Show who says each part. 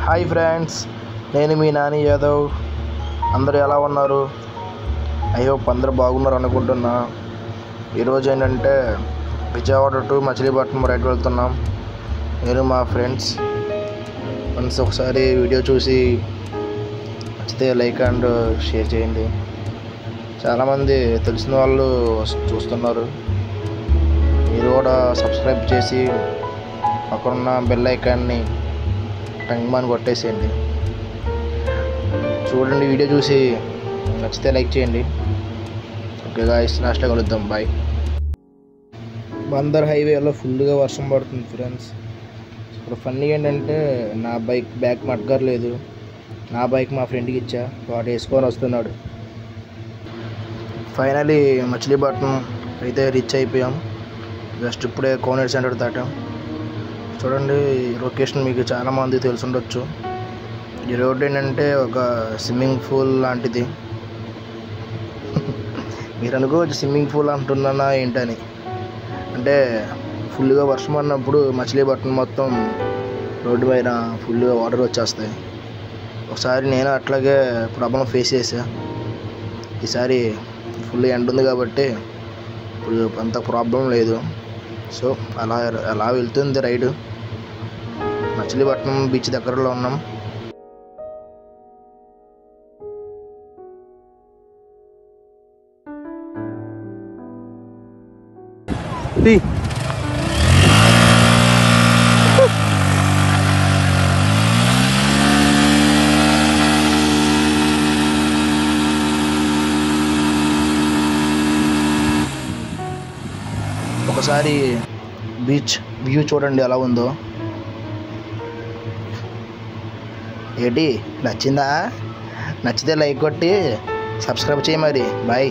Speaker 1: Hi friends, నేను మీ నాని యాదవ్. అందరూ ఎలా ఉన్నారు? ఐ హోప్ అందరూ బాగున్నారు అనుకుంటున్నా. ఈరోజు ఏంటంటే విజయవాడ టు మచిలీపట్నం రైడ్ వెళ్తున్నాం. నేను మా ఫ్రెండ్స్. వన్స్ ఒకసారి వీడియో చూసి నచ్చితే లైక్ అండ్ షేర్ చేయండి. చాలామంది తెలిసిన వాళ్ళు చూస్తున్నారు. మీరు కూడా సబ్స్క్రైబ్ చేసి పక్కనున్న బెల్ ఐకాన్ని టంగ్మాన్ కొట్టేసేయండి. చూడండి, వీడియో చూసి నచ్చితే లైక్ చేయండి. ఓకే గాయ్స్, లాస్ట్లో కలుద్దాం. బాయ్. బందర్ హైవేలో ఫుల్గా వర్షం పడుతుంది ఫ్రెండ్స్. ఇప్పుడు ఫన్నీ ఏంటంటే నా బైక్ బ్యాక్ మడ్గారు లేదు. నా బైక్ మా ఫ్రెండ్కి ఇచ్చా, వాడు వేసుకొని వస్తున్నాడు. ఫైనలీ మచిలీపట్నం అయితే రీచ్ అయిపోయాం. జస్ట్ ఇప్పుడే కోనేరు సెంటర్ దాటాం. చూడండి, లొకేషన్ మీకు చాలామంది తెలిసి ఉండొచ్చు. ఈ రోడ్ ఏంటంటే ఒక స్విమ్మింగ్ పూల్ లాంటిది. మీరు అనుకోవచ్చు స్విమ్మింగ్ పూల్ అంటున్నానా ఏంటని. అంటే ఫుల్గా వర్షం అన్నప్పుడు మచిలీపట్నం మొత్తం రోడ్డు పైన ఫుల్గా వాటర్ వచ్చేస్తాయి. ఒకసారి నేను అట్లాగే ప్రాబ్లం ఫేస్ చేశా. ఈసారి ఫుల్ ఎండ ఉంది కాబట్టి ఇప్పుడు అంత ప్రాబ్లం లేదు. సో అలా వెళ్తుంది రైడ్. మచిలీపట్నం బీచ్ దగ్గరలో ఉన్నాం. ఒకసారి బీచ్ వ్యూ చూడండి ఎలా ఉందో. ఏంటి నచ్చిందా? నచ్చితే లైక్ కొట్టి సబ్స్క్రైబ్ చేయి మరి. బాయ్.